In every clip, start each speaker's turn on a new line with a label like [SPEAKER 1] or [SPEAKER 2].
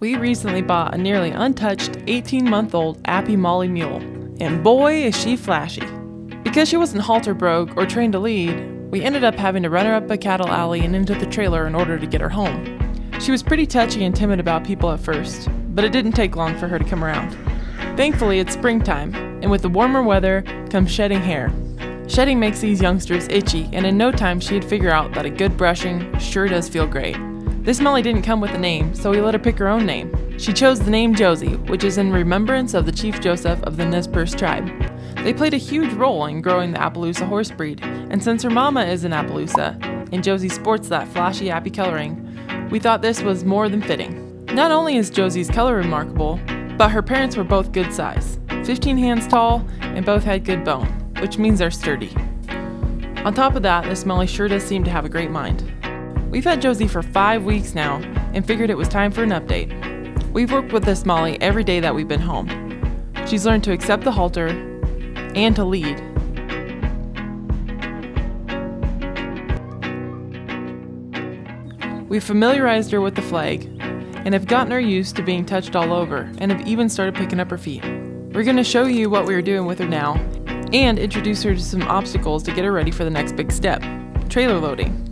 [SPEAKER 1] We recently bought a nearly untouched 18-month-old Appy Molly mule, and boy is she flashy. Because she wasn't halter broke or trained to lead, we ended up having to run her up a cattle alley and into the trailer in order to get her home. She was pretty touchy and timid about people at first, but it didn't take long for her to come around. Thankfully, it's springtime, and with the warmer weather comes shedding hair. Shedding makes these youngsters itchy, and in no time she'd figure out that a good brushing sure does feel great. This Molly didn't come with a name, so we let her pick her own name. She chose the name Josey, which is in remembrance of the Chief Joseph of the Nez Perce tribe. They played a huge role in growing the Appaloosa horse breed, and since her mama is an Appaloosa, and Josey sports that flashy Appy coloring, we thought this was more than fitting. Not only is Josey's color remarkable, but her parents were both good size, 15 hands tall, and both had good bone, which means they're sturdy. On top of that, this Molly sure does seem to have a great mind. We've had Josey for 5 weeks now and figured it was time for an update. We've worked with this Molly every day that we've been home. She's learned to accept the halter and to lead. We've familiarized her with the flag and have gotten her used to being touched all over and have even started picking up her feet. We're going to show you what we are doing with her now and introduce her to some obstacles to get her ready for the next big step, trailer loading.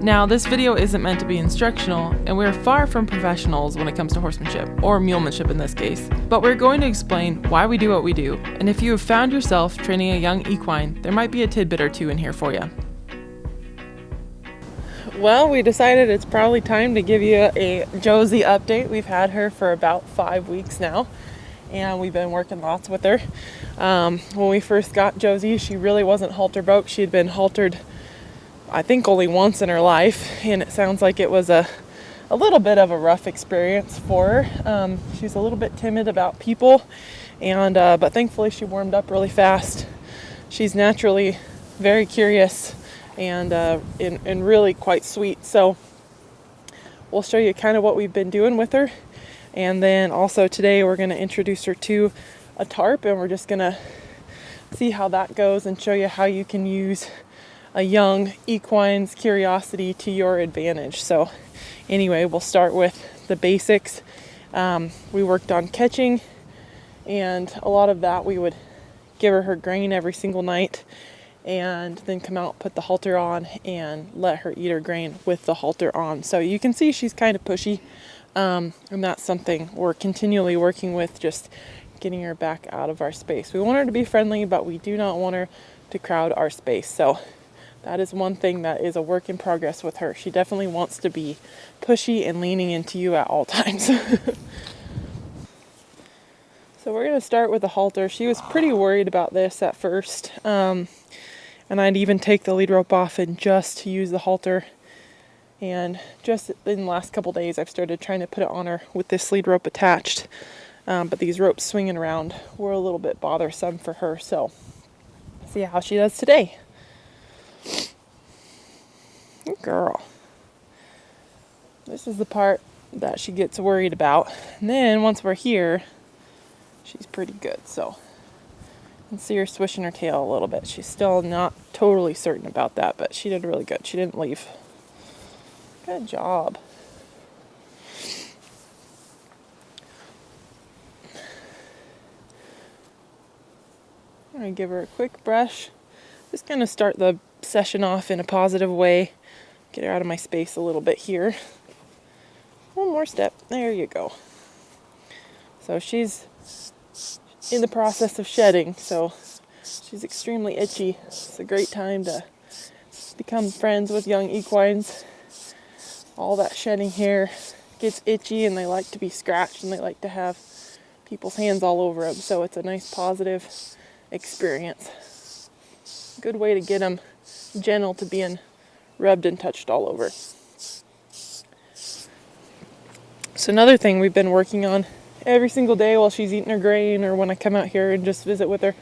[SPEAKER 1] Now, this video isn't meant to be instructional, and we're far from professionals when it comes to horsemanship, or mulemanship in this case, but we're going to explain why we do what we do, and if you have found yourself training a young equine, there might be a tidbit or two in here for you. Well, we decided it's probably time to give you a Josey update. We've had her for about 5 weeks now, and we've been working lots with her. When we first got Josey, she really wasn't halter broke. She had been haltered I think only once in her life, and it sounds like it was a little bit of a rough experience for her. She's a little bit timid about people, and but thankfully she warmed up really fast. She's naturally very curious and really quite sweet. So we'll show you kind of what we've been doing with her, and then also today we're going to introduce her to a tarp, and we're just going to see how that goes and show you how you can use a young equine's curiosity to your advantage. So anyway, we'll start with the basics. We worked on catching, and a lot of that we would give her grain every single night and then come out, put the halter on, and let her eat her grain with the halter on. So you can see she's kind of pushy, and that's something we're continually working with, just getting her back out of our space. We want her to be friendly, but we do not want her to crowd our space. So that is one thing that is a work in progress with her. She definitely wants to be pushy and leaning into you at all times. So we're going to start with the halter. She was pretty worried about this at first. And I'd even take the lead rope off and just use the halter. And just in the last couple days, I've started trying to put it on her with this lead rope attached. But these ropes swinging around were a little bit bothersome for her. So see how she does today. Good girl. This is the part that she gets worried about. And then once we're here, she's pretty good. So you can see her swishing her tail a little bit. She's still not totally certain about that, but she did really good. She didn't leave. Good job. I'm going to give her a quick brush. Just going to start the session off in a positive way. Get her out of my space a little bit here. One more step. There you go. So she's in the process of shedding, so she's extremely itchy. It's a great time to become friends with young equines. All that shedding hair gets itchy, and they like to be scratched, and they like to have people's hands all over them. So it's a nice positive experience. Good way to get them gentle to being rubbed and touched all over. So another thing we've been working on every single day while she's eating her grain, or when I come out here and just visit with her,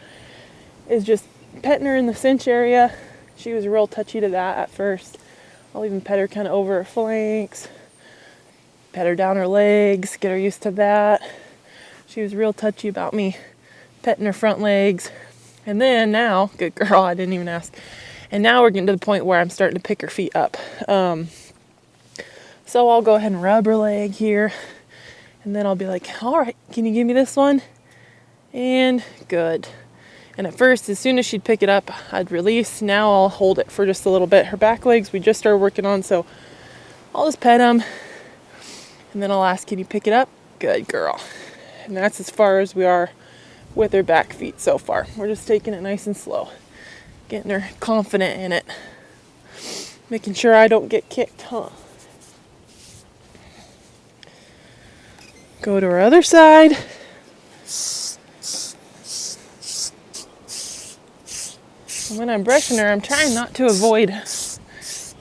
[SPEAKER 1] is just petting her in the cinch area. She was real touchy to that at first. I'll even pet her kind of over her flanks, pet her down her legs, get her used to that. She was real touchy about me petting her front legs. And then now, good girl, I didn't even ask. And now we're getting to the point where I'm starting to pick her feet up. So I'll go ahead and rub her leg here And then I'll be like, all right, can you give me this one? And good. And at first, as soon as she'd pick it up, I'd release. Now I'll hold it for just a little bit. Her back legs, we just started working on, so I'll just pet them. And then I'll ask, can you pick it up? Good girl. And that's as far as we are with her back feet so far. We're just taking it nice and slow. Getting her confident in it. Making sure I don't get kicked, huh? Go to her other side. And when I'm brushing her, I'm trying not to avoid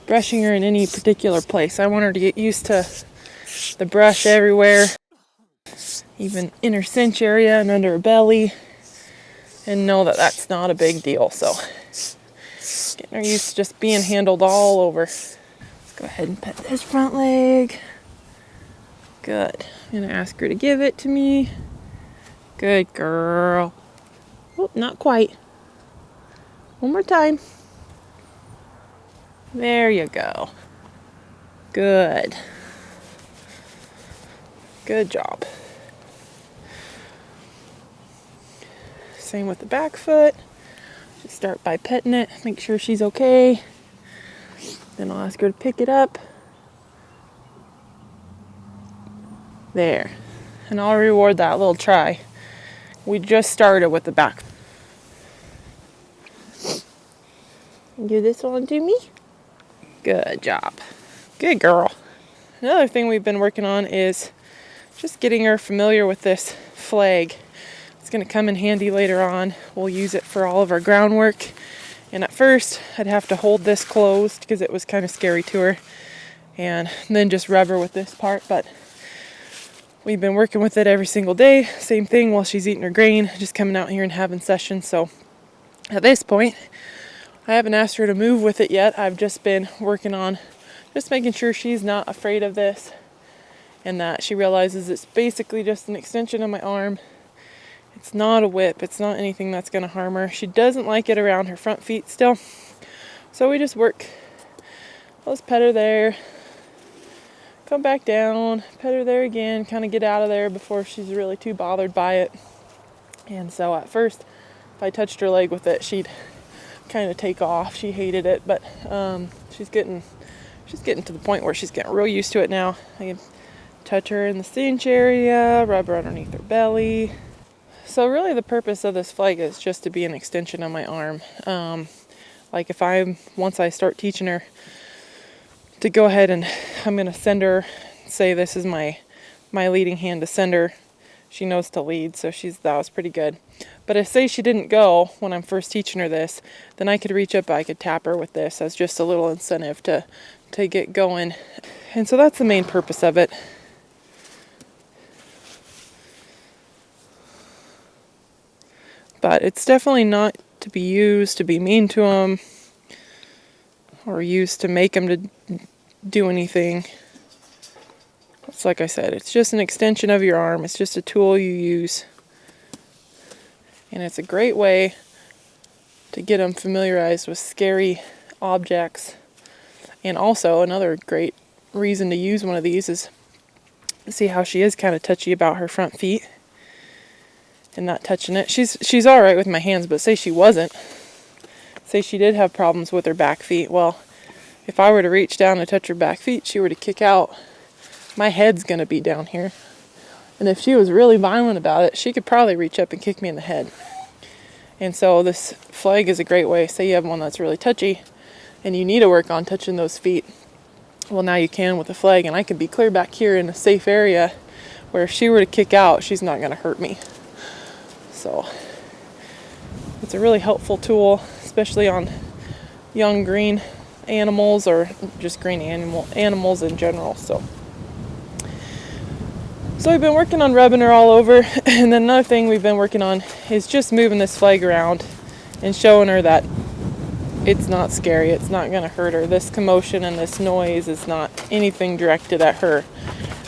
[SPEAKER 1] brushing her in any particular place. I want her to get used to the brush everywhere, even in her cinch area and under her belly, and know that that's not a big deal. So getting her used to just being handled all over. Let's go ahead and pet this front leg. Good. I'm going to ask her to give it to me. Good girl. Oh, not quite. One more time. There you go. Good. Good job. Same with the back foot. Just start by petting it, make sure she's okay. Then I'll ask her to pick it up. There. And I'll reward that little try. We just started with the back. Do this one to me. Good job. Good girl. Another thing we've been working on is just getting her familiar with this flag. It's going to come in handy later on. We'll use it for all of our groundwork. And at first, I'd have to hold this closed because it was kind of scary to her. And then just rub her with this part. But we've been working with it every single day. Same thing while she's eating her grain. Just coming out here and having sessions. So at this point, I haven't asked her to move with it yet. I've just been working on just making sure she's not afraid of this. And that she realizes it's basically just an extension of my arm. It's not a whip. It's not anything that's going to harm her. She doesn't like it around her front feet still. So we just work. I'll just pet her there. Come back down. Pet her there again. Kind of get out of there before she's really too bothered by it. And so at first, if I touched her leg with it, she'd kind of take off. She hated it. But she's getting to the point where she's getting real used to it now. I can touch her in the cinch area, rub her underneath her belly. So really the purpose of this flag is just to be an extension of my arm. Like once I start teaching her to go ahead and I'm going to send her, say this is my leading hand to send her. She knows to lead, so that was pretty good. But if say she didn't go when I'm first teaching her this, then I could reach up, I could tap her with this as just a little incentive to get going. And so that's the main purpose of it. But it's definitely not to be used to be mean to them or used to make them to do anything. It's like I said, it's just an extension of your arm. It's just a tool you use. And it's a great way to get them familiarized with scary objects. And also another great reason to use one of these is see how she is kind of touchy about her front feet. And not touching it. She's all right with my hands, but say she wasn't. Say she did have problems with her back feet. Well, if I were to reach down and touch her back feet, she were to kick out, my head's going to be down here. And if she was really violent about it, she could probably reach up and kick me in the head. And so this flag is a great way. Say you have one that's really touchy and you need to work on touching those feet. Well, now you can with the flag, and I could be clear back here in a safe area where if she were to kick out, she's not going to hurt me. So it's a really helpful tool, especially on young green animals or just green animals in general. So we've been working on rubbing her all over. And then another thing we've been working on is just moving this flag around and showing her that it's not scary. It's not going to hurt her. This commotion and this noise is not anything directed at her.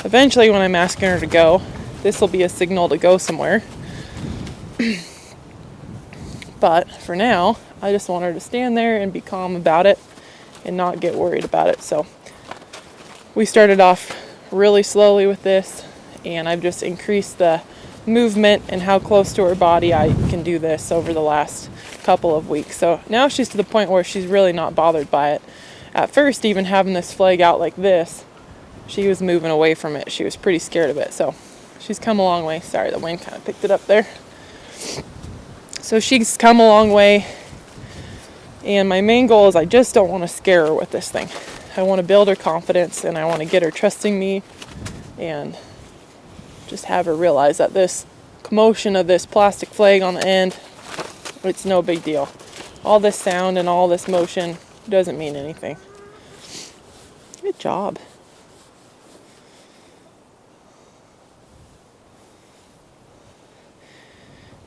[SPEAKER 1] Eventually, when I'm asking her to go, this will be a signal to go somewhere. But for now, I just want her to stand there and be calm about it and not get worried about it. So we started off really slowly with this, and I've just increased the movement and how close to her body I can do this over the last couple of weeks. So now she's to the point where she's really not bothered by it. At first, even having this flag out like this, she was moving away from it. She was pretty scared of it. So she's come a long way. Sorry, the wind kind of picked it up there. So she's come a long way. And my main goal is I just don't want to scare her with this thing. I want to build her confidence, and I want to get her trusting me, and just have her realize that this commotion of this plastic flag on the end, it's no big deal. All this sound and all this motion doesn't mean anything. Good job.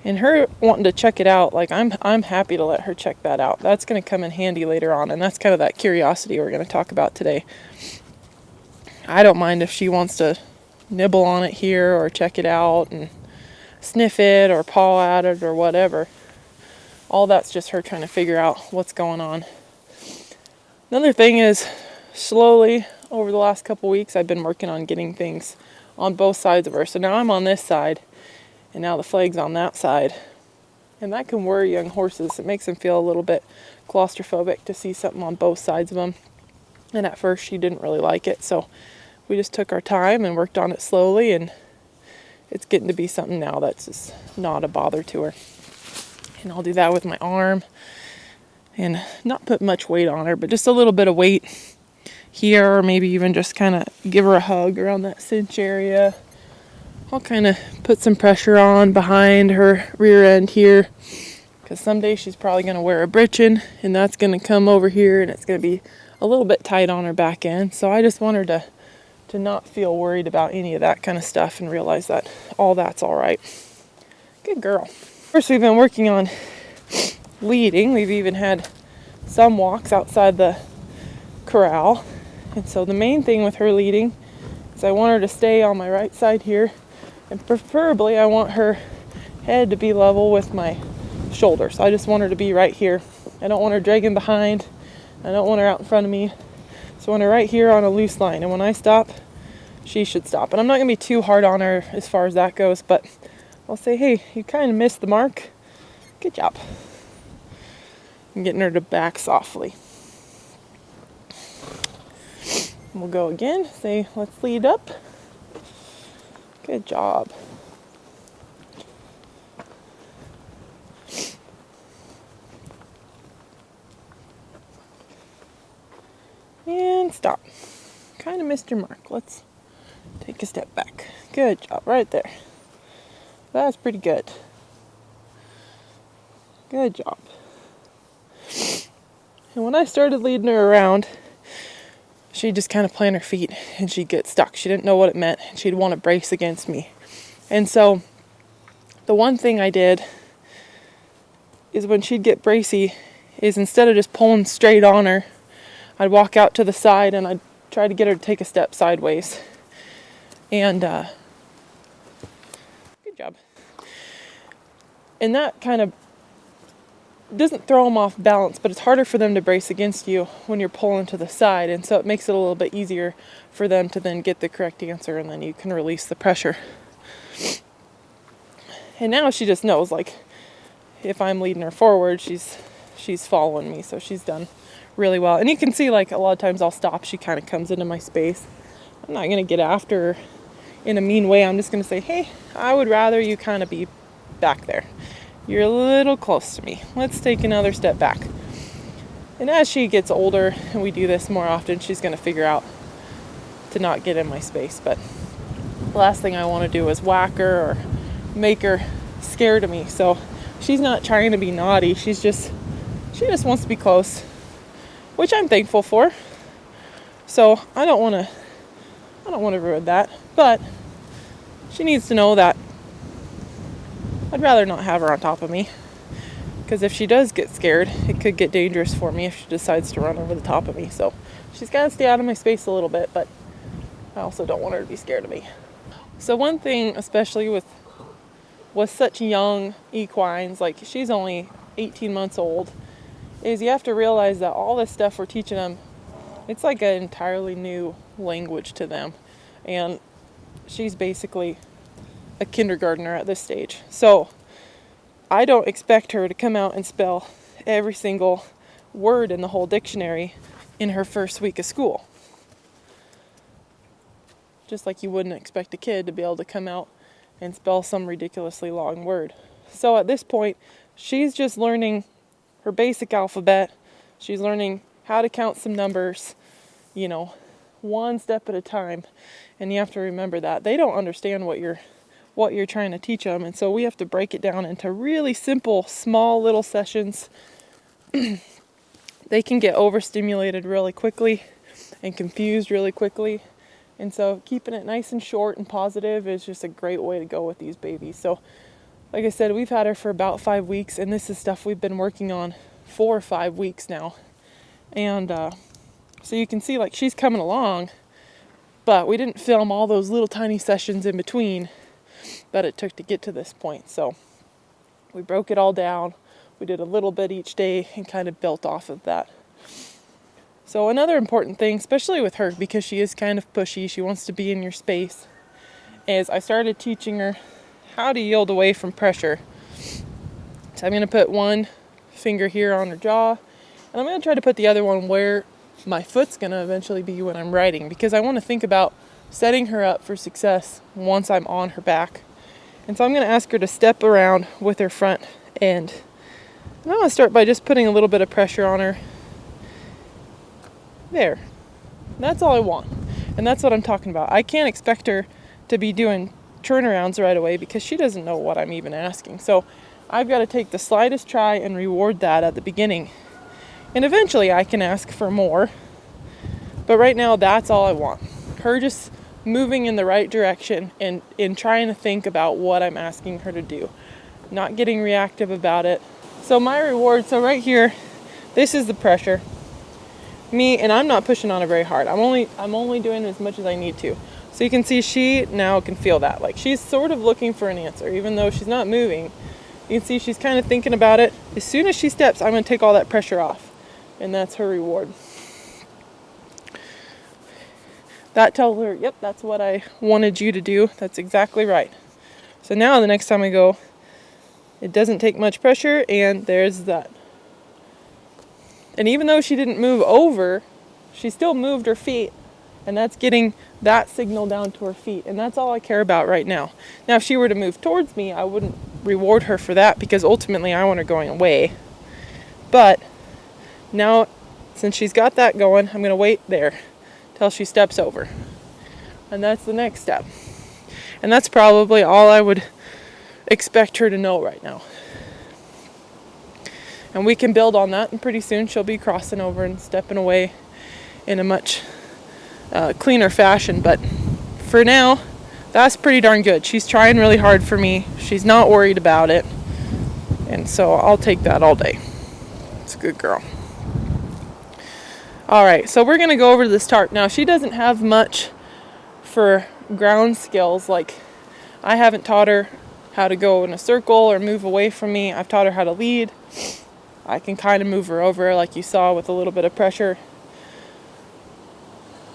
[SPEAKER 1] And her wanting to check it out, like I'm happy to let her check that out. That's going to come in handy later on, and that's kind of that curiosity we're going to talk about today. I don't mind if she wants to nibble on it here or check it out and sniff it or paw at it or whatever. All that's just her trying to figure out what's going on. Another thing is, slowly over the last couple weeks, I've been working on getting things on both sides of her. So now I'm on this side, and now the flag's on that side. And that can worry young horses. It makes them feel a little bit claustrophobic to see something on both sides of them. And at first she didn't really like it. So we just took our time and worked on it slowly. And it's getting to be something now that's just not a bother to her. And I'll do that with my arm. And not put much weight on her, but just a little bit of weight here. Or maybe even just kind of give her a hug around that cinch area. I'll kind of put some pressure on behind her rear end here, because someday she's probably going to wear a breechin, and that's going to come over here, and it's going to be a little bit tight on her back end. So I just want her to not feel worried about any of that kind of stuff and realize that all that's all right. Good girl. Of course, we've been working on leading. We've even had some walks outside the corral. And so the main thing with her leading is I want her to stay on my right side here. And preferably, I want her head to be level with my shoulders. I just want her to be right here. I don't want her dragging behind. I don't want her out in front of me. So I want her right here on a loose line. And when I stop, she should stop. And I'm not going to be too hard on her as far as that goes. But I'll say, hey, you kind of missed the mark. Good job. I'm getting her to back softly. We'll go again. Say, let's lead up. Good job. And stop. Kind of missed your mark. Let's take a step back. Good job. Right there. That's pretty good. Good job. And when I started leading her around, she'd just kind of plant her feet and she'd get stuck. She didn't know what it meant, and she'd want to brace against me. And so the one thing I did is when she'd get bracy is instead of just pulling straight on her, I'd walk out to the side and I'd try to get her to take a step sideways. And good job. And that kind of doesn't throw them off balance, but it's harder for them to brace against you when you're pulling to the side, and so it makes it a little bit easier for them to then get the correct answer, and then you can release the pressure. And now she just knows, like, if I'm leading her forward, she's following me, so she's done really well. And you can see, like, a lot of times I'll stop, she kind of comes into my space. I'm not going to get after her in a mean way. I'm just going to say, hey, I would rather you kind of be back there. You're a little close to me. Let's take another step back. And as she gets older, and we do this more often, she's going to figure out to not get in my space. But the last thing I want to do is whack her or make her scared of me. So she's not trying to be naughty. She just wants to be close, which I'm thankful for. So I don't want to ruin that. But she needs to know that I'd rather not have her on top of me, because if she does get scared, it could get dangerous for me if she decides to run over the top of me. So she's got to stay out of my space a little bit, but I also don't want her to be scared of me. So one thing, especially with such young equines, like she's only 18 months old, is you have to realize that all this stuff we're teaching them, it's like an entirely new language to them. And she's basically a kindergartner at this stage. So I don't expect her to come out and spell every single word in the whole dictionary in her first week of school. Just like you wouldn't expect a kid to be able to come out and spell some ridiculously long word. So at this point, she's just learning her basic alphabet. She's learning how to count some numbers, you know, one step at a time. And you have to remember that they don't understand what you're trying to teach them. And so we have to break it down into really simple, small little sessions. They can get overstimulated really quickly and confused really quickly. And so keeping it nice and short and positive is just a great way to go with these babies. So like I said, we've had her for about 5 weeks, and this is stuff we've been working on 4 or 5 weeks now. And so you can see, like, she's coming along, but we didn't film all those little tiny sessions in between that it took to get to this point. So we broke it all down. We did a little bit each day and kind of built off of that. So another important thing, especially with her, because she is kind of pushy, she wants to be in your space, is I started teaching her how to yield away from pressure. So I'm going to put one finger here on her jaw, and I'm going to try to put the other one where my foot's going to eventually be when I'm riding, because I want to think about setting her up for success once I'm on her back. And so I'm going to ask her to step around with her front end. And I'm going to start by just putting a little bit of pressure on her. There. That's all I want. And that's what I'm talking about. I can't expect her to be doing turnarounds right away because she doesn't know what I'm even asking. So I've got to take the slightest try and reward that at the beginning. And eventually I can ask for more. But right now that's all I want. Her just moving in the right direction and in trying to think about what I'm asking her to do. Not getting reactive about it. So my reward, so right here, this is the pressure. And I'm not pushing on her very hard. I'm only doing as much as I need to. So you can see she now can feel that. Like, she's sort of looking for an answer, even though she's not moving. You can see she's kind of thinking about it. As soon as she steps, I'm going to take all that pressure off. And that's her reward. That tells her, yep, that's what I wanted you to do. That's exactly right. So now the next time I go, it doesn't take much pressure, and there's that. And even though she didn't move over, she still moved her feet. And that's getting that signal down to her feet. And that's all I care about right now. Now, if she were to move towards me, I wouldn't reward her for that because ultimately I want her going away. But now, since she's got that going, I'm going to wait there till she steps over. And that's the next step. And that's probably all I would expect her to know right now. And we can build on that, and pretty soon she'll be crossing over and stepping away in a much cleaner fashion. But for now, that's pretty darn good. She's trying really hard for me. She's not worried about it. And so I'll take that all day. It's a good girl. All right, so we're going to go over to this tarp. Now, she doesn't have much for ground skills. Like, I haven't taught her how to go in a circle or move away from me. I've taught her how to lead. I can kind of move her over like you saw with a little bit of pressure.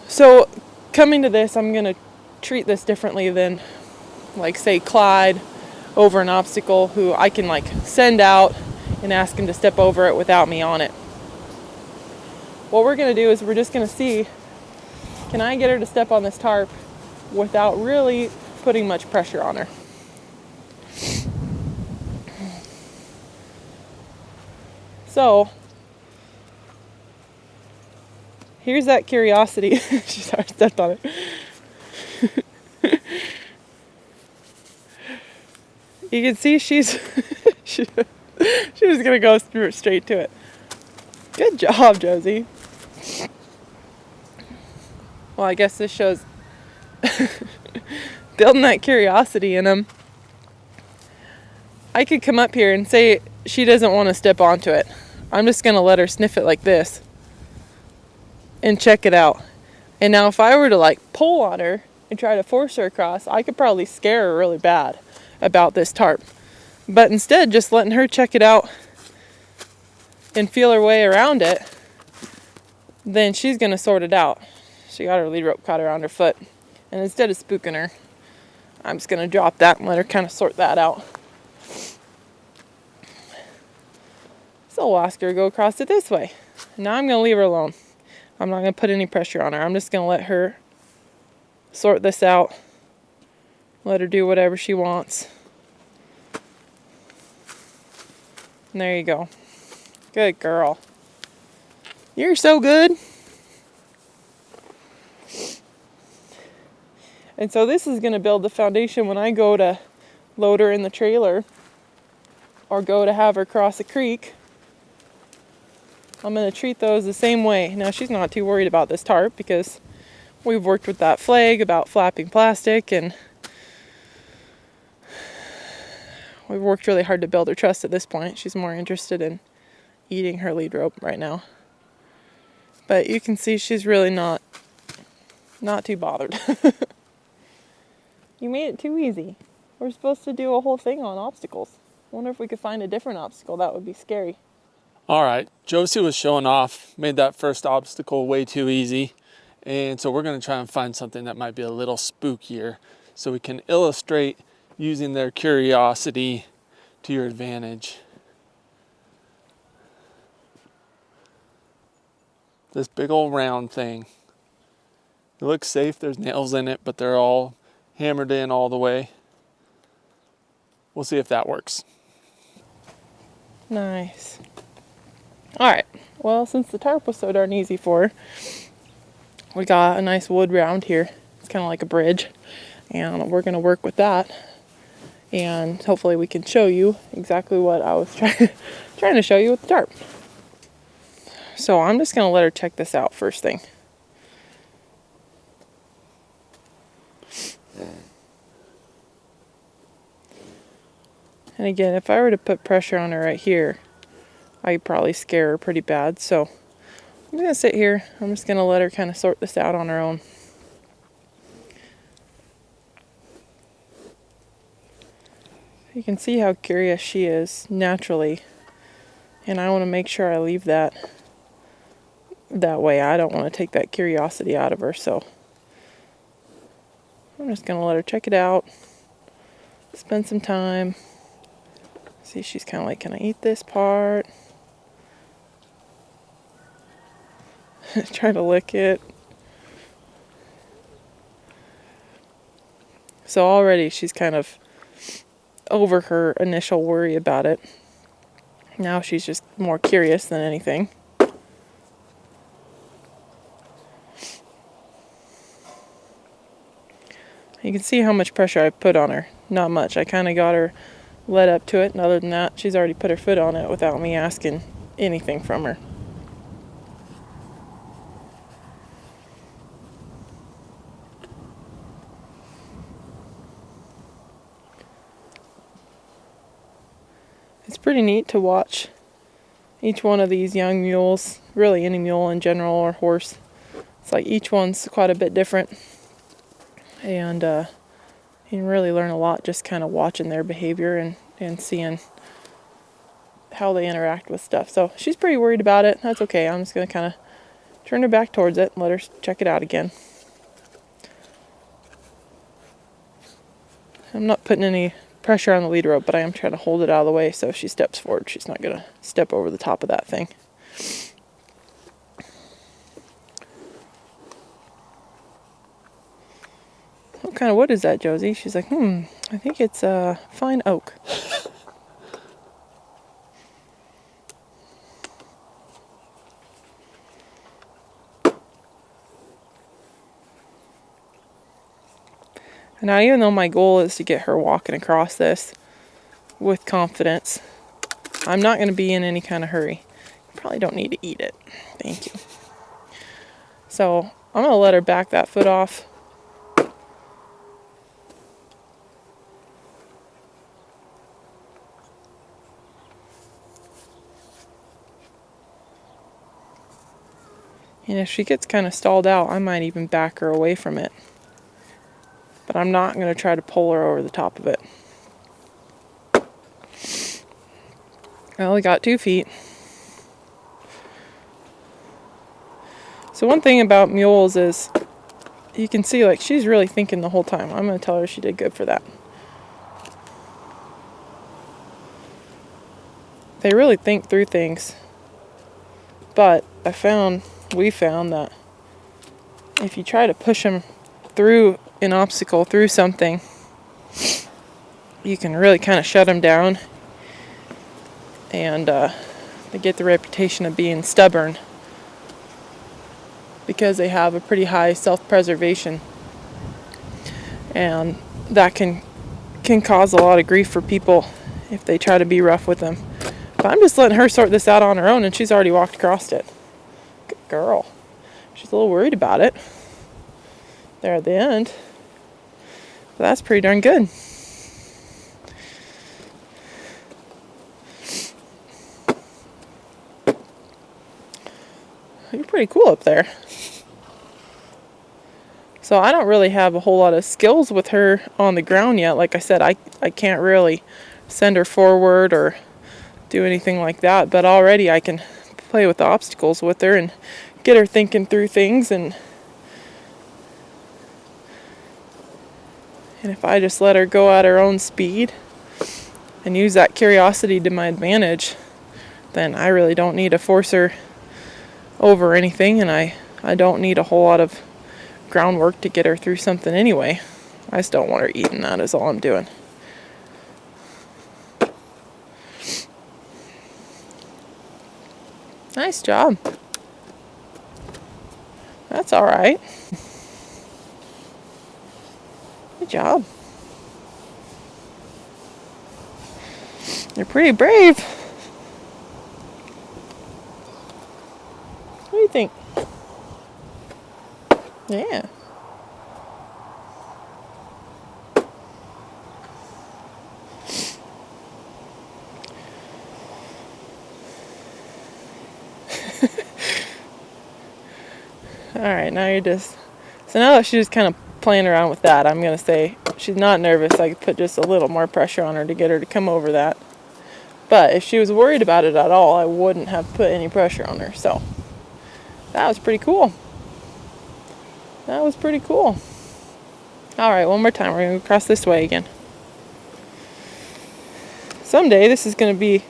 [SPEAKER 1] So coming to this, I'm going to treat this differently than, like, say, Clyde over an obstacle, who I can, like, send out and ask him to step over it without me on it. What we're going to do is we're just going to see, can I get her to step on this tarp without really putting much pressure on her? So, here's that curiosity. She stepped on it. You can see she's she was gonna go through straight to it. Good job, Josey. Well, I guess this shows building that curiosity in them. I could come up here and say she doesn't want to step onto it. I'm just going to let her sniff it like this and check it out. And now if I were to, like, pull on her and try to force her across, I could probably scare her really bad about this tarp. But instead, just letting her check it out and feel her way around it, then she's going to sort it out. She got her lead rope caught around her foot. And instead of spooking her, I'm just going to drop that and let her kind of sort that out. So we'll ask her to go across it this way. Now I'm going to leave her alone. I'm not going to put any pressure on her. I'm just going to let her sort this out. Let her do whatever she wants. And there you go. Good girl. You're so good. And so this is going to build the foundation when I go to load her in the trailer or go to have her cross a creek. I'm going to treat those the same way. Now she's not too worried about this tarp because we've worked with that flag about flapping plastic, and we've worked really hard to build her trust at this point. She's more interested in eating her lead rope right now. But you can see she's really not too bothered. You made it too easy. We're supposed to do a whole thing on obstacles. Wonder if we could find a different obstacle. That would be scary.
[SPEAKER 2] All right, Josey was showing off, made that first obstacle way too easy. And so we're going to try and find something that might be a little spookier so we can illustrate using their curiosity to your advantage. This big old round thing. It looks safe, there's nails in it, but they're all hammered in all the way. We'll see if that works.
[SPEAKER 1] Nice. Alright, well, since the tarp was so darn easy for her, we got a nice wood round here. It's kind of like a bridge, and we're going to work with that. And hopefully we can show you exactly what I was trying to show you with the tarp. So I'm just going to let her check this out first thing. And again, if I were to put pressure on her right here, I'd probably scare her pretty bad. So I'm going to sit here. I'm just going to let her kind of sort this out on her own. You can see how curious she is naturally. And I want to make sure I leave that way. I don't want to take that curiosity out of her. So I'm just going to let her check it out. Spend some time. See, she's kind of like, can I eat this part? Trying to lick it. So already she's kind of over her initial worry about it. Now she's just more curious than anything. You can see how much pressure I put on her. Not much. I kind of got her led up to it, and other than that, she's already put her foot on it without me asking anything from her. It's pretty neat to watch each one of these young mules, really any mule in general or horse. It's like each one's quite a bit different, and you can really learn a lot just kind of watching their behavior and seeing how they interact with stuff. So she's pretty worried about it. That's okay. I'm just going to kind of turn her back towards it and let her check it out again. I'm not putting any pressure on the lead rope, but I am trying to hold it out of the way so if she steps forward, she's not going to step over the top of that thing. What kind of wood is that, Josey? She's like, I think it's fine oak. Now, even though my goal is to get her walking across this with confidence, I'm not going to be in any kind of hurry. You probably don't need to eat it. Thank you. So I'm going to let her back that foot off. And if she gets kind of stalled out, I might even back her away from it. But I'm not going to try to pull her over the top of it. I only got 2 feet. So one thing about mules is you can see like she's really thinking the whole time. I'm going to tell her she did good for that. They really think through things. But we found that if you try to push them through an obstacle, through something, you can really kind of shut them down. And they get the reputation of being stubborn because they have a pretty high self-preservation. And that can cause a lot of grief for people if they try to be rough with them. But I'm just letting her sort this out on her own, and she's already walked across it. Good girl. She's a little worried about it there at the end. But that's pretty darn good. You're pretty cool up there. So I don't really have a whole lot of skills with her on the ground yet. Like I said, I can't really send her forward or do anything like that. But already I can play with the obstacles with her and get her thinking through things. And if I just let her go at her own speed and use that curiosity to my advantage, then I really don't need to force her over anything, and I don't need a whole lot of groundwork to get her through something anyway. I just don't want her eating, that is all I'm doing. Nice job. That's all right. Good job. You're pretty brave. What do you think? Yeah. Alright, now you're just... So now that she's just kind of playing around with that, I'm going to say she's not nervous. I could put just a little more pressure on her to get her to come over that. But if she was worried about it at all, I wouldn't have put any pressure on her. So, that was pretty cool. That was pretty cool. Alright, one more time. We're going to cross this way again. Someday this is going to be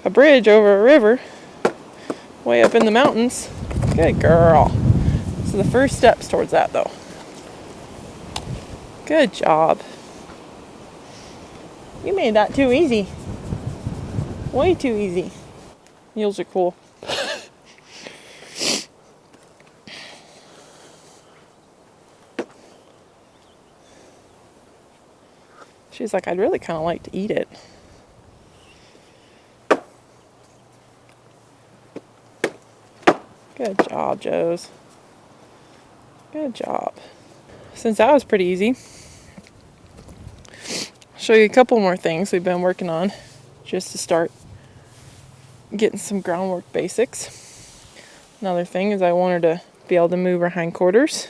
[SPEAKER 1] a bridge over a river way up in the mountains. Good girl. So the first steps towards that though. Good job. You made that too easy. Way too easy. Mules are cool. She's like, I'd really kind of like to eat it. Good job, Joes. Good job. Since that was pretty easy, I'll show you a couple more things we've been working on just to start getting some groundwork basics. Another thing is I want her to be able to move her hindquarters.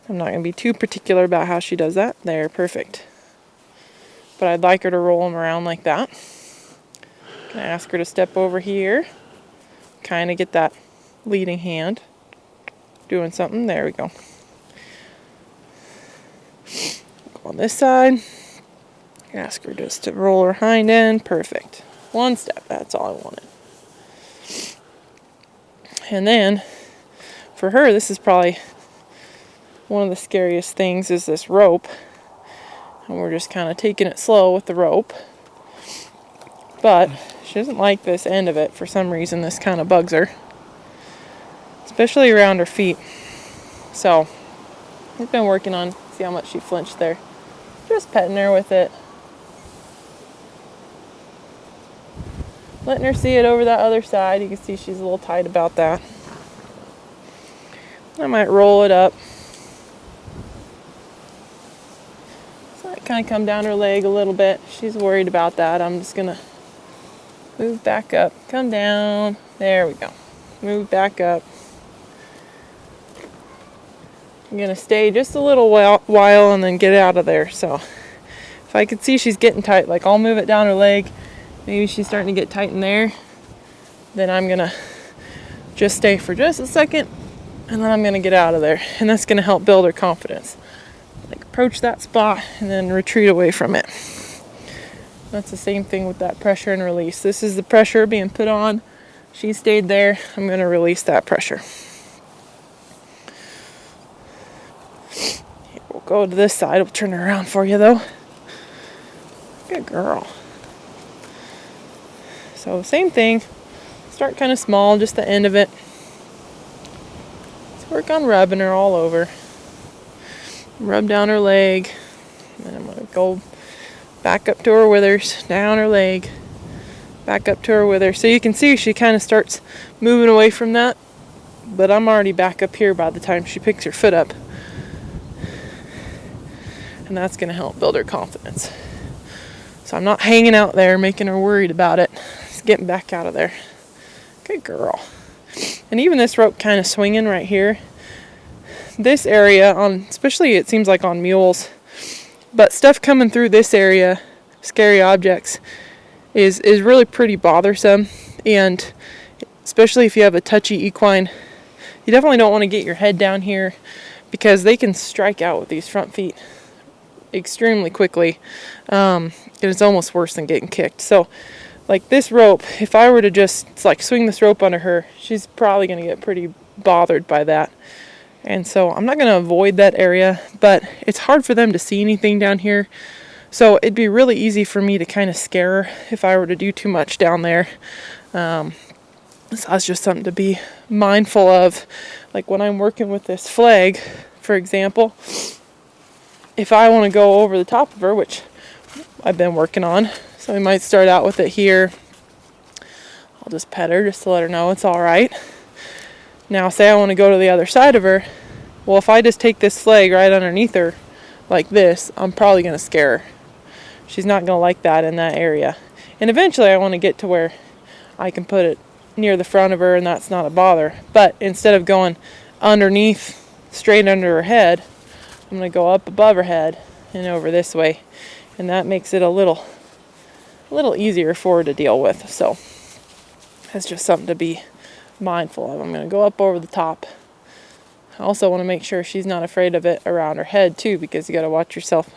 [SPEAKER 1] I'm not going to be too particular about how she does that. They're perfect. But I'd like her to roll them around like that. I'm going to ask her to step over here. Kind of get that leading hand doing something. There we go. Go on this side. Ask her just to roll her hind end. Perfect. One step. That's all I wanted. And then for her, this is probably one of the scariest things is this rope. And we're just kind of taking it slow with the rope. But she doesn't like this end of it for some reason. This kind of bugs her. Especially around her feet. So, we've been working on, see how much she flinched there. Just petting her with it. Letting her see it over that other side. You can see she's a little tight about that. I might roll it up. So I kind of come down her leg a little bit. She's worried about that. I'm just going to move back up. Come down. There we go. Move back up. I'm going to stay just a little while and then get out of there. So if I could see she's getting tight, like I'll move it down her leg. Maybe she's starting to get tight in there. Then I'm going to just stay for just a second And then I'm going to get out of there. And that's going to help build her confidence. Like approach that spot and then retreat away from it. That's the same thing with that pressure and release. This is the pressure being put on. She stayed there. I'm going to release that pressure. Here, we'll go to this side. We'll turn it around for you though. Good girl. So same thing. Start kind of small, just the end of it. Let's work on rubbing her all over. Rub down her leg. And then I'm going to go back up to her withers, down her leg, back up to her withers. So you can see she kind of starts moving away from that, but I'm already back up here by the time she picks her foot up. And that's going to help build her confidence. So I'm not hanging out there making her worried about it. Just getting back out of there. Good girl. And even this rope kind of swinging right here. This area, especially it seems like on mules, but stuff coming through this area, scary objects, is really pretty bothersome. And especially if you have a touchy equine, you definitely don't want to get your head down here because they can strike out with these front feet extremely quickly. It's almost worse than getting kicked. So like this rope, if I were to just like swing this rope under her, she's probably going to get pretty bothered by that. And so I'm not going to avoid that area, but it's hard for them to see anything down here. So it'd be really easy for me to kind of scare her if I were to do too much down there. So that's just something to be mindful of. Like when I'm working with this flag, for example, if I want to go over the top of her, which I've been working on, so we might start out with it here. I'll just pet her just to let her know it's all right. Now say I want to go to the other side of her. Well, if I just take this flag right underneath her like this, I'm probably going to scare her. She's not going to like that in that area. And eventually I want to get to where I can put it near the front of her and that's not a bother. But instead of going underneath, straight under her head, I'm going to go up above her head and over this way. And that makes it a little easier for her to deal with. So that's just something to be mindful of. I'm going to go up over the top. I also want to make sure she's not afraid of it around her head too, because you got to watch yourself.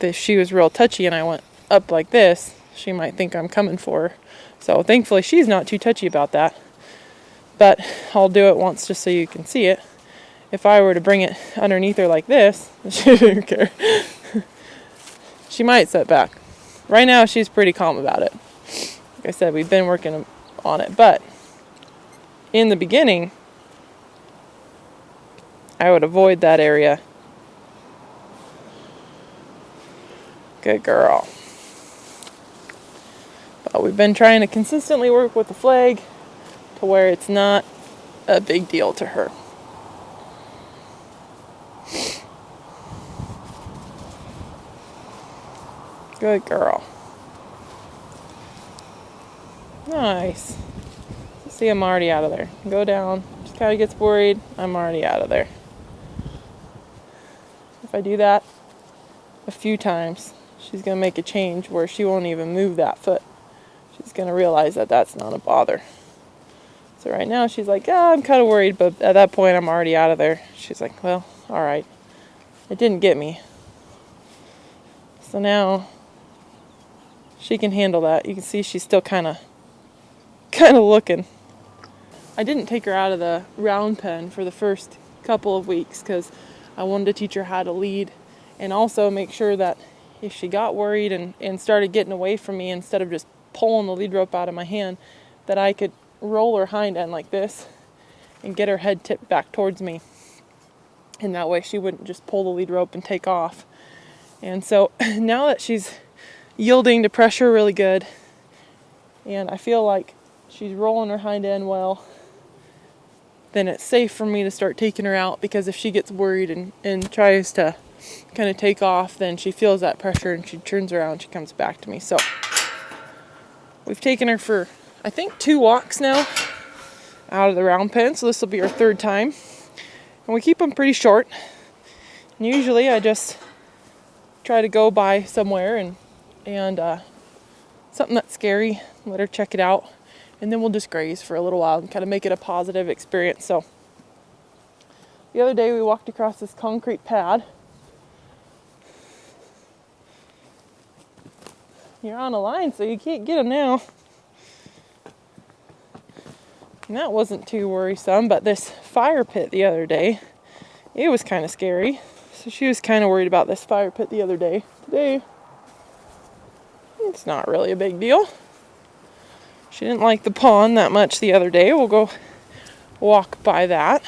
[SPEAKER 1] If she was real touchy and I went up like this, she might think I'm coming for her. So thankfully she's not too touchy about that. But I'll do it once just so you can see it. If I were to bring it underneath her like this, she wouldn't care. She might sit back. Right now she's pretty calm about it. Like I said, we've been working on it, but in the beginning, I would avoid that area. Good girl. But we've been trying to consistently work with the flag to where it's not a big deal to her. Good girl. Nice. See, I'm already out of there. Go down. She kind of gets worried. I'm already out of there. If I do that a few times, she's going to make a change where she won't even move that foot. She's going to realize that that's not a bother. So right now she's like, yeah, I'm kind of worried, but at that point I'm already out of there. She's like, well, all right. It didn't get me. So now she can handle that. You can see she's still kind of looking. I didn't take her out of the round pen for the first couple of weeks because I wanted to teach her how to lead and also make sure that if she got worried and started getting away from me, instead of just pulling the lead rope out of my hand, that I could roll her hind end like this and get her head tipped back towards me. And that way she wouldn't just pull the lead rope and take off. And so now that she's yielding to pressure really good, and I feel like she's rolling her hind end well, then it's safe for me to start taking her out, because if she gets worried and tries to kind of take off, then she feels that pressure and she turns around and she comes back to me. So we've taken her for, I think, 2 walks now out of the round pen, so this will be our 3rd time. And we keep them pretty short. And usually I just try to go by somewhere and something that's scary, let her check it out, and then we'll just graze for a little while and kind of make it a positive experience. So The other day we walked across this concrete pad. You're on a line, so you can't get them now. And that wasn't too worrisome, but this fire pit the other day, it was kind of scary. So she was kind of worried about this fire pit the other day. Today, it's not really a big deal. She didn't like the pond that much the other day. We'll go walk by that.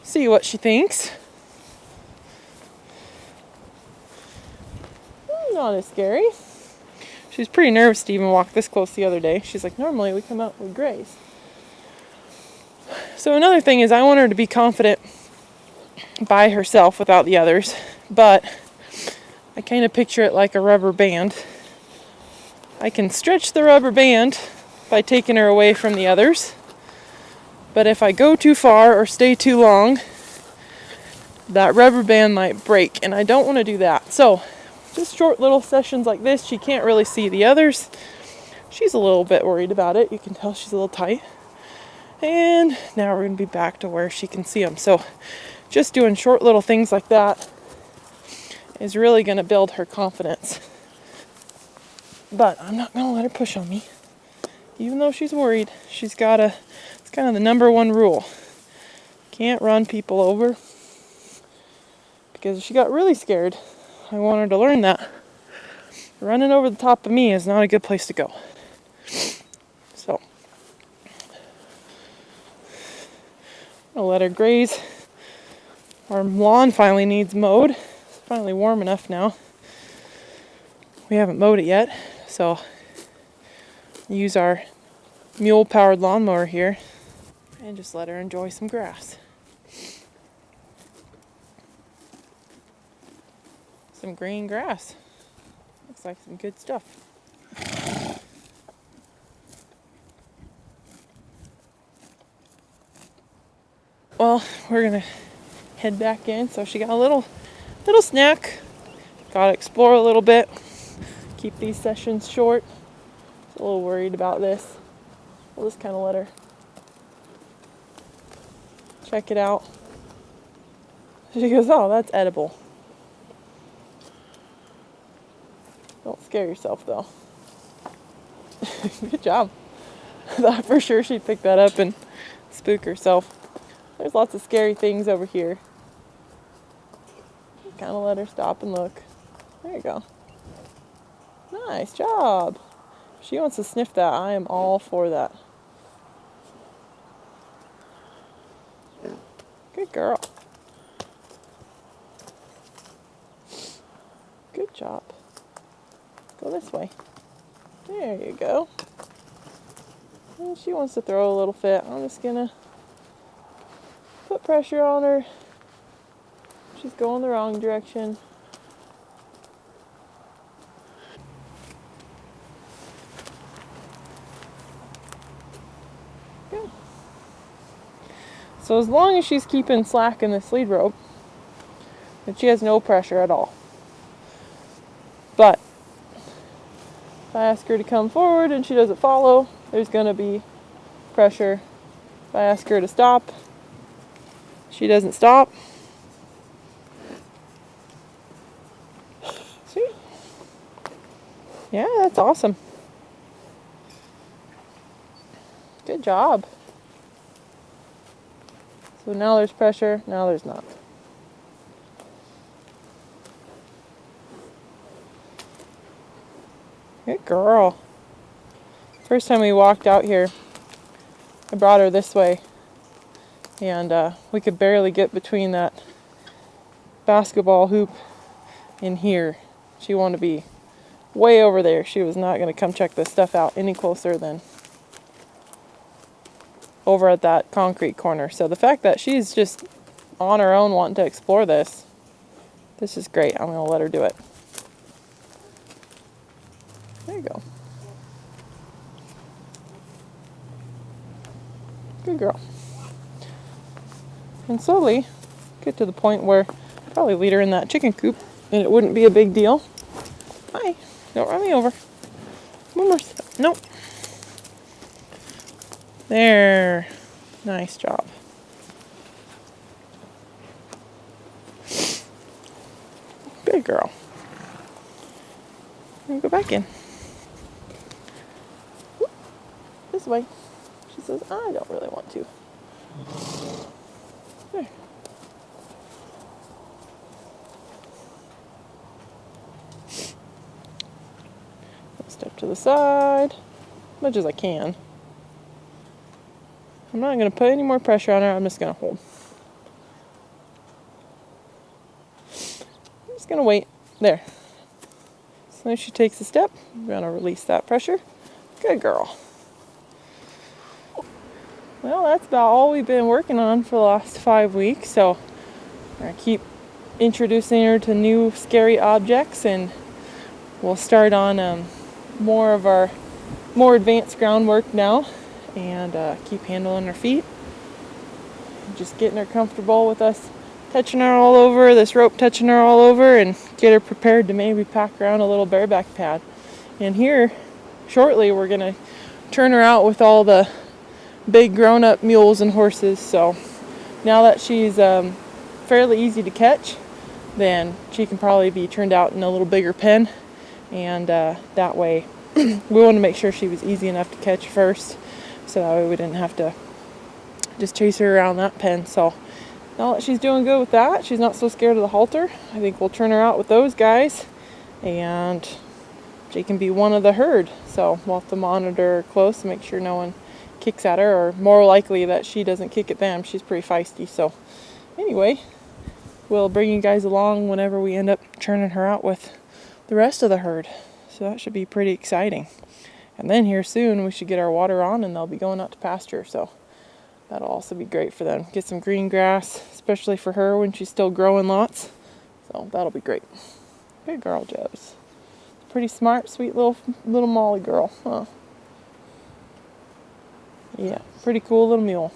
[SPEAKER 1] See what she thinks. Not as scary. She was pretty nervous to even walk this close the other day. She's like, normally we come out with graze. So another thing is I want her to be confident by herself without the others, but I kind of picture it like a rubber band. I can stretch the rubber band by taking her away from the others, but if I go too far or stay too long, that rubber band might break, and I don't want to do that. So just short little sessions like this. She can't really see the others. She's a little bit worried about it. You can tell she's a little tight. And now we're going to be back to where she can see them. So just doing short little things like that is really going to build her confidence. But I'm not going to let her push on me. Even though she's worried, she's got to, it's kind of the number one rule. Can't run people over. Because she got really scared. I want her to learn that. Running over the top of me is not a good place to go. So, I'll let her graze. Our lawn finally needs mowed. It's finally warm enough now. We haven't mowed it yet, so use our Mule powered lawnmower here and just let her enjoy some grass. Some green grass. Looks like some good stuff. Well, we're gonna head back in. So she got a little snack. Gotta explore a little bit. Keep these sessions short. She's a little worried about this. We'll just kind of let her check it out. She goes, "Oh, that's edible." Don't scare yourself, though. Good job. I thought for sure she'd pick that up and spook herself. There's lots of scary things over here. Just kind of let her stop and look. There you go. Nice job. If she wants to sniff that, I am all for that. Good girl. Good job. Go this way. There you go. And she wants to throw a little fit. I'm just gonna put pressure on her. She's going the wrong direction. Good. So as long as she's keeping slack in this lead rope, and she has no pressure at all. But if I ask her to come forward and she doesn't follow, there's going to be pressure. If I ask her to stop, she doesn't stop. See? Yeah, that's awesome. Good job. So now there's pressure, now there's not. Good girl. First time we walked out here, I brought her this way, and we could barely get between that basketball hoop in here. She wanted to be way over there. She was not going to come check this stuff out any closer than over at that concrete corner. So the fact that she's just on her own wanting to explore this is great. I'm going to let her do it. There you go. Good girl. And slowly get to the point where I'd probably lead her in that chicken coop and it wouldn't be a big deal. Hi, don't run me over. One more step. Nope. There. Nice job. Good girl. Go back in. This way. She says, I don't really want to. There. Step to the side, as much as I can. I'm not going to put any more pressure on her, I'm just going to hold. I'm just going to wait. There. As soon as she takes a step, I'm going to release that pressure. Good girl. Well, that's about all we've been working on for the last 5 weeks, so we're going to keep introducing her to new scary objects, and we'll start on more of our more advanced groundwork now, and keep handling her feet. Just getting her comfortable with us touching her all over, this rope touching her all over, and get her prepared to maybe pack around a little bareback pad. And here, shortly, we're going to turn her out with all the big grown-up mules and horses. So now that she's fairly easy to catch, then she can probably be turned out in a little bigger pen, and that way we want to make sure she was easy enough to catch first, so that way we didn't have to just chase her around that pen. So now that she's doing good with that, she's not so scared of the halter, I think we'll turn her out with those guys, and she can be one of the herd. So we'll have to monitor her close and make sure no one kicks at her, or more likely that she doesn't kick at them. She's pretty feisty. So anyway, we'll bring you guys along whenever we end up turning her out with the rest of the herd. So that should be pretty exciting. And then here soon we should get our water on, and they'll be going out to pasture. So that'll also be great for them. Get some green grass, especially for her when she's still growing lots. So that'll be great. Good girl, Jobs. Pretty smart, sweet little Molly girl, huh? Yeah, pretty cool little mule.